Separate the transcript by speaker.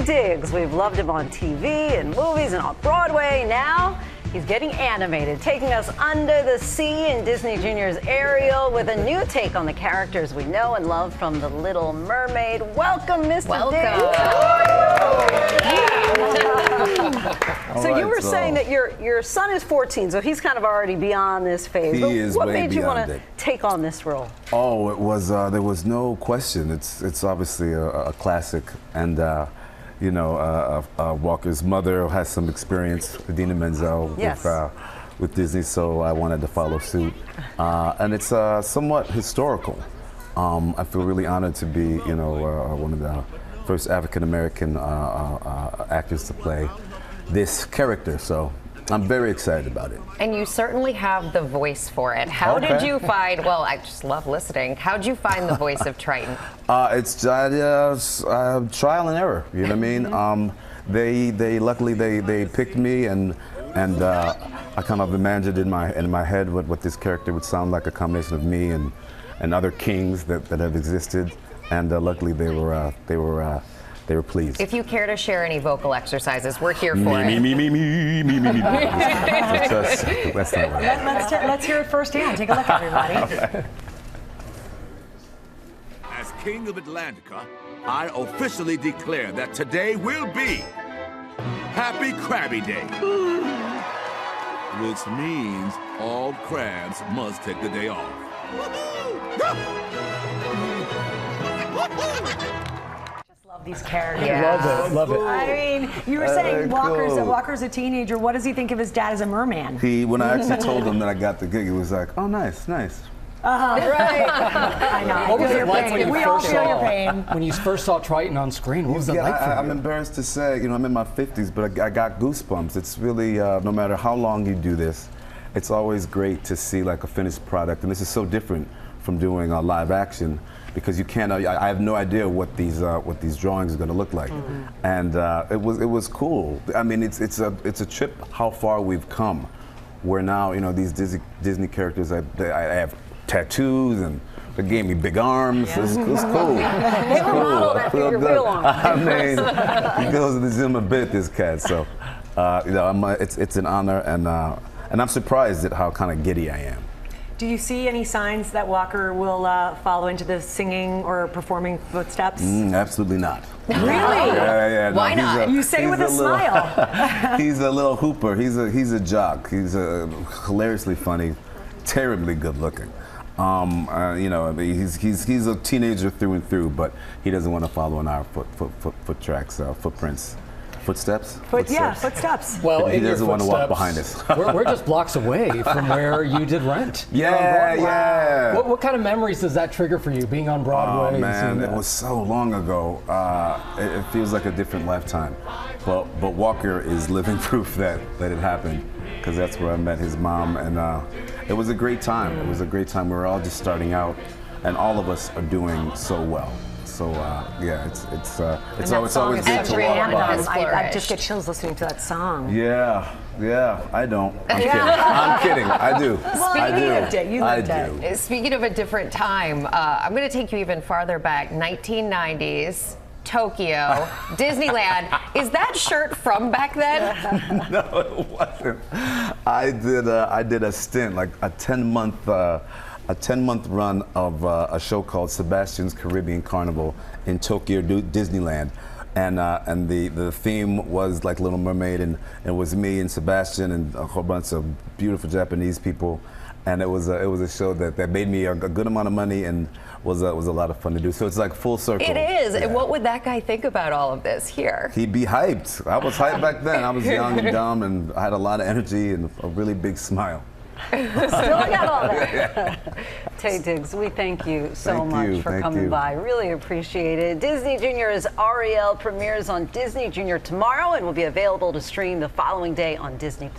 Speaker 1: Diggs. We've loved him on TV and movies and on Broadway. Now he's getting animated, taking us under the sea in Disney Junior's Ariel with a new take on the characters we know and love from The Little Mermaid. Welcome, Mr. Diggs. So you were saying that your son is 14, so he's kind of already beyond this phase.
Speaker 2: He is
Speaker 1: what
Speaker 2: way
Speaker 1: made you want
Speaker 2: beyond
Speaker 1: to take on this role?
Speaker 2: Oh, it was there was no question. It's obviously a classic, and you know, Walker's mother has some experience, Idina Menzel,
Speaker 1: Yes.
Speaker 2: with Disney, so I wanted to follow suit, and it's somewhat historical. I feel really honored to be, you know, one of the first African American actors to play this character, so I'm very excited about it.
Speaker 3: And you certainly have the voice for it. How did you find, well, I just love listening. How'd you find the voice of Triton?
Speaker 2: It's trial and error, you know what I mean? They luckily they picked me, and I kind of imagined in my head what this character would sound like, a combination of me and other kings that have existed, and luckily they were pleased.
Speaker 3: If you care to share any vocal exercises, we're here for it.
Speaker 2: Me. That's not right.
Speaker 4: Let's hear it firsthand. Take a look, everybody.
Speaker 5: As King of Atlantica, I officially declare that today will be Happy Krabby Day. Which means all crabs must take the day off.
Speaker 4: Love these characters.
Speaker 3: Yeah.
Speaker 6: Love it.
Speaker 4: I mean, you were saying
Speaker 2: cool.
Speaker 4: Walker's a teenager. What does he think of his dad as a merman?
Speaker 2: When I actually told him that I got the gig, he was like, "Oh, nice."
Speaker 4: Right. I know.
Speaker 6: What was it like when you
Speaker 4: We all
Speaker 6: first
Speaker 4: feel your
Speaker 6: saw
Speaker 4: pain.
Speaker 6: when you first saw Triton on screen? What was that like for you?
Speaker 2: I'm embarrassed to say, you know, I'm in my 50s, but I got goosebumps. It's really, no matter how long you do this, it's always great to see like a finished product, and this is so different from doing live action, because you can't. I have no idea what these drawings are going to look like, and it was cool. I mean, it's a trip how far we've come. Where now, you know, these Disney characters, I have tattoos, and they gave me big arms.
Speaker 1: Yeah.
Speaker 2: It's cool.
Speaker 1: They were modeled after your real arms.
Speaker 2: I mean, he goes to the gym a bit, this cat. So, you know, it's an honor, and I'm surprised at how kind of giddy I am.
Speaker 4: Do you see any signs that Walker will follow into the singing or performing footsteps?
Speaker 2: Absolutely not.
Speaker 4: Really?
Speaker 2: Yeah. No,
Speaker 3: Why not?
Speaker 4: You say with a smile.
Speaker 2: He's a little hooper. He's a jock. He's hilariously funny, terribly good looking. You know, I mean, he's a teenager through and through, but he doesn't want to follow in our footprints. Footsteps?
Speaker 4: Footsteps.
Speaker 6: Well,
Speaker 2: He
Speaker 6: in your
Speaker 2: doesn't want to walk
Speaker 6: footsteps,
Speaker 2: behind us.
Speaker 6: we're just blocks away from where you did Rent.
Speaker 2: Yeah.
Speaker 6: What kind of memories does that trigger for you, being on Broadway?
Speaker 2: Oh man,
Speaker 6: and
Speaker 2: it was so long ago. It feels like a different lifetime. But Walker is living proof that it happened, because that's where I met his mom, and it was a great time. It was a great time. We were all just starting out, and all of us are doing so well. So yeah, it's always good to walk by.
Speaker 4: I just get chills listening to that song.
Speaker 2: Yeah, I don't. I'm kidding. I do.
Speaker 4: You lived it.
Speaker 3: Speaking of a different time, I'm going to take you even farther back, 1990s. Tokyo, Disneyland. Is that shirt from back then?
Speaker 2: No, it wasn't. I did a stint, like a 10-month run of a show called Sebastian's Caribbean Carnival in Tokyo Disneyland, and the theme was like Little Mermaid, and it was me and Sebastian and a whole bunch of beautiful Japanese people, and it was a show that made me a good amount of money and was a lot of fun to do. So it's like full circle.
Speaker 3: It is.
Speaker 2: Yeah.
Speaker 3: And what would that guy think about all of this here?
Speaker 2: He'd be hyped. I was hyped back then. I was young and dumb, and I had a lot of energy and a really big smile.
Speaker 1: Still got all that. Taye Diggs, we thank you so much for coming by. Really appreciate it. Disney Junior's Ariel premieres on Disney Junior tomorrow and will be available to stream the following day on Disney+.